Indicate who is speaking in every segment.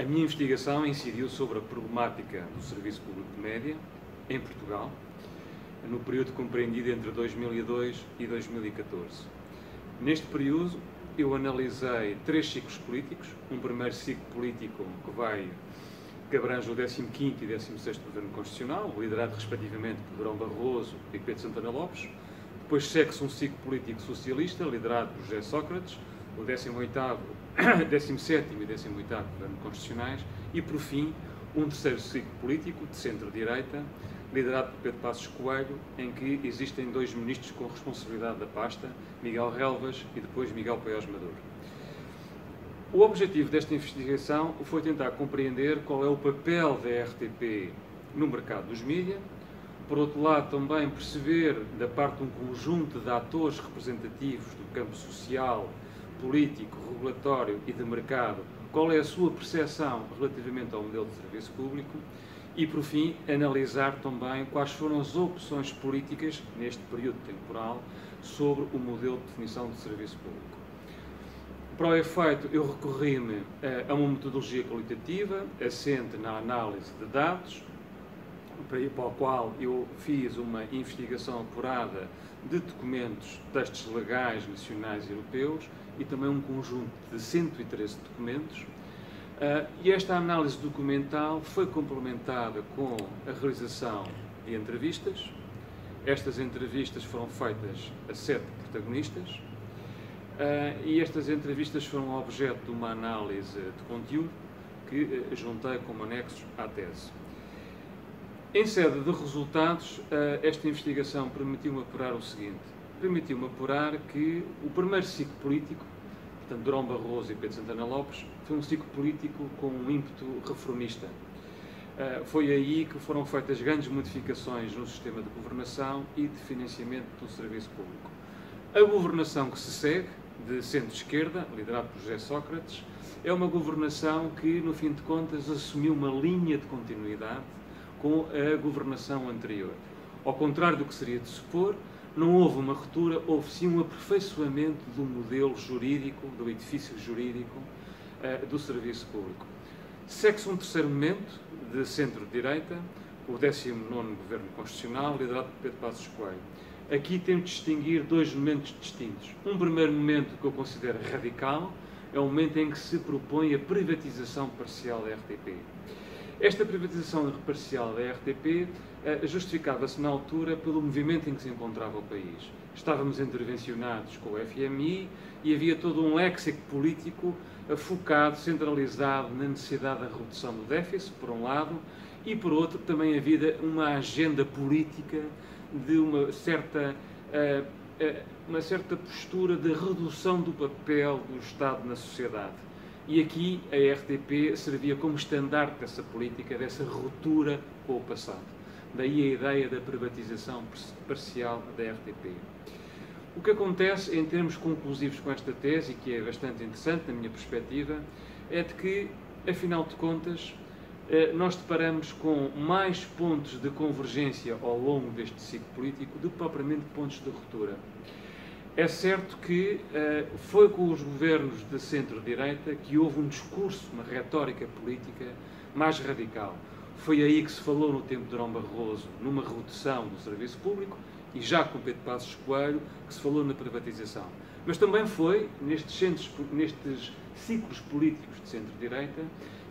Speaker 1: A minha investigação incidiu sobre a problemática do serviço público de média em Portugal, no período compreendido entre 2002 e 2014. Neste período, eu analisei 3 ciclos políticos. Um primeiro ciclo político que abrange o 15º e 16º Governo Constitucional, liderado respectivamente por Durão Barroso e Pedro Santana Lopes. Depois segue-se um ciclo político socialista, liderado por José Sócrates, o 18º, 17º e 18º Governo Constitucionais. E, por fim, um terceiro ciclo político de centro-direita, liderado por Pedro Passos Coelho, em que existem 2 ministros com responsabilidade da pasta, Miguel Relvas e depois Miguel Paiós Maduro. O objetivo desta investigação foi tentar compreender qual é o papel da RTP no mercado dos mídias, por outro lado também perceber da parte de um conjunto de atores representativos do campo social, político, regulatório e de mercado, qual é a sua percepção relativamente ao modelo de serviço público e, por fim, analisar também quais foram as opções políticas, neste período temporal, sobre o modelo de definição de serviço público. Para o efeito, eu recorri-me a uma metodologia qualitativa, assente na análise de dados, para o qual eu fiz uma investigação apurada de documentos, textos legais, nacionais e europeus, e também um conjunto de 113 documentos. E esta análise documental foi complementada com a realização de entrevistas. Estas entrevistas foram feitas a 7 protagonistas, e estas entrevistas foram objeto de uma análise de conteúdo que juntei como anexos à tese. Em sede de resultados, esta investigação permitiu-me apurar o seguinte: permitiu-me apurar que o primeiro ciclo político, portanto, Durão Barroso e Pedro Santana Lopes, foi um ciclo político com um ímpeto reformista. Foi aí que foram feitas grandes modificações no sistema de governação e de financiamento do serviço público. A governação que se segue, de centro-esquerda, liderado por José Sócrates, é uma governação que, no fim de contas, assumiu uma linha de continuidade com a governação anterior. Ao contrário do que seria de supor, não houve uma ruptura, houve sim um aperfeiçoamento do modelo jurídico, do edifício jurídico do serviço público. Segue-se um terceiro momento de centro-direita, o 19º Governo Constitucional, liderado por Pedro Passos Coelho. Aqui temos de distinguir 2 momentos distintos. Um primeiro momento que eu considero radical é o momento em que se propõe a privatização parcial da RTP. Esta privatização parcial da RTP justificava-se na altura pelo movimento em que se encontrava o país. Estávamos intervencionados com o FMI e havia todo um léxico político focado, centralizado na necessidade da redução do déficit, por um lado, e por outro também havia uma agenda política de uma certa postura de redução do papel do Estado na sociedade. E aqui a RTP servia como estandarte dessa política, dessa ruptura com o passado. Daí a ideia da privatização parcial da RTP. O que acontece, em termos conclusivos com esta tese, e que é bastante interessante na minha perspectiva, é de que, afinal de contas, nós deparamos com mais pontos de convergência ao longo deste ciclo político do que propriamente pontos de ruptura. É certo que foi com os governos de centro-direita que houve um discurso, uma retórica política mais radical. Foi aí que se falou no tempo de Durão Barroso numa redução do serviço público e já com Pedro Passos Coelho que se falou na privatização. Mas também foi nestes ciclos políticos de centro-direita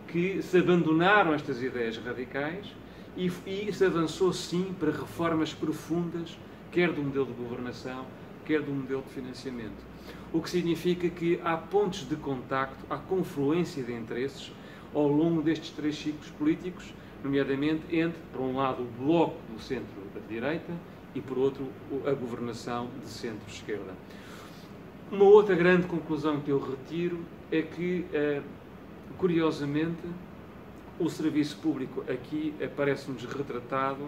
Speaker 1: que se abandonaram estas ideias radicais e se avançou sim para reformas profundas, quer do modelo de governação, quer do modelo de financiamento. O que significa que há pontos de contacto, há confluência de interesses ao longo destes 3 ciclos políticos, nomeadamente entre, por um lado, o bloco do centro-direita e, por outro, a governação de centro-esquerda. Uma outra grande conclusão que eu retiro é que, curiosamente, o serviço público aqui aparece-nos retratado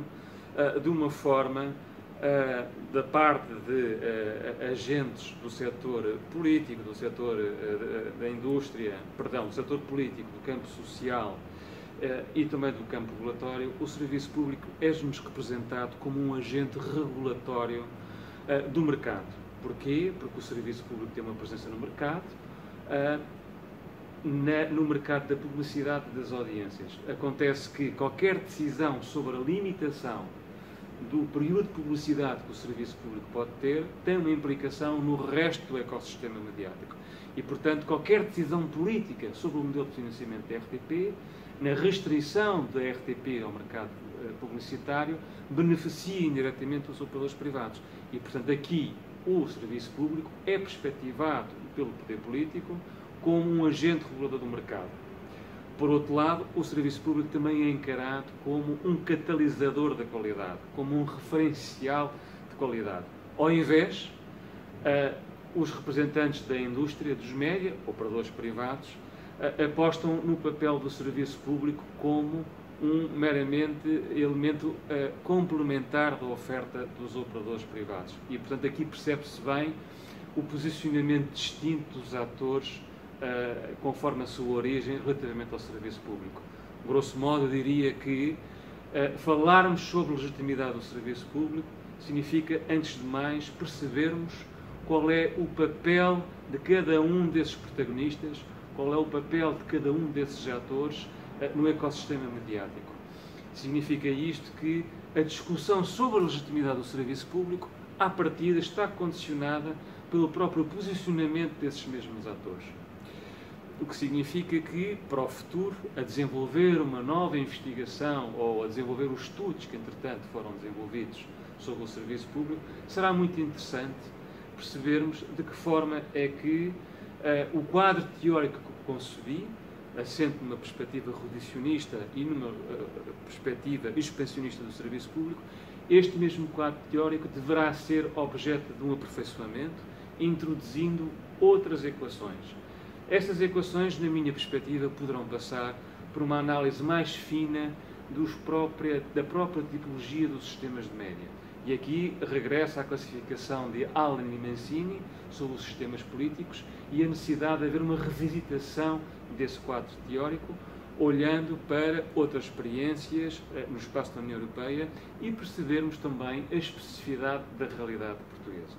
Speaker 1: de uma forma da parte de agentes do setor político, do setor da indústria, perdão, do setor político, do campo social e também do campo regulatório. O serviço público é-nos representado como um agente regulatório do mercado. Porquê? Porque o serviço público tem uma presença no mercado, no mercado da publicidade e das audiências. Acontece que qualquer decisão sobre a limitação do período de publicidade que o serviço público pode ter tem uma implicação no resto do ecossistema mediático. E, portanto, qualquer decisão política sobre o modelo de financiamento da RTP, na restrição da RTP ao mercado publicitário, beneficia indiretamente os operadores privados. E, portanto, aqui o serviço público é perspectivado pelo poder político como um agente regulador do mercado. Por outro lado, o serviço público também é encarado como um catalisador da qualidade, como um referencial de qualidade. Ao invés, os representantes da indústria, dos média, operadores privados, apostam no papel do serviço público como um meramente elemento complementar da oferta dos operadores privados. E, portanto, aqui percebe-se bem o posicionamento distinto dos atores conforme a sua origem relativamente ao serviço público. Grosso modo, eu diria que falarmos sobre a legitimidade do serviço público significa, antes de mais, percebermos qual é o papel de cada um desses protagonistas, qual é o papel de cada um desses atores no ecossistema mediático. Significa isto que a discussão sobre a legitimidade do serviço público, à partida, está condicionada pelo próprio posicionamento desses mesmos atores. O que significa que, para o futuro, a desenvolver uma nova investigação ou a desenvolver os estudos que, entretanto, foram desenvolvidos sobre o serviço público, será muito interessante percebermos de que forma é que o quadro teórico que concebi, assente numa perspectiva reducionista e numa perspectiva expansionista do serviço público, este mesmo quadro teórico deverá ser objeto de um aperfeiçoamento, introduzindo outras equações. Estas equações, na minha perspectiva, poderão passar por uma análise mais fina da própria tipologia dos sistemas de média. E aqui regressa à classificação de Allen e Mancini sobre os sistemas políticos e a necessidade de haver uma revisitação desse quadro teórico, olhando para outras experiências no espaço da União Europeia e percebermos também a especificidade da realidade portuguesa.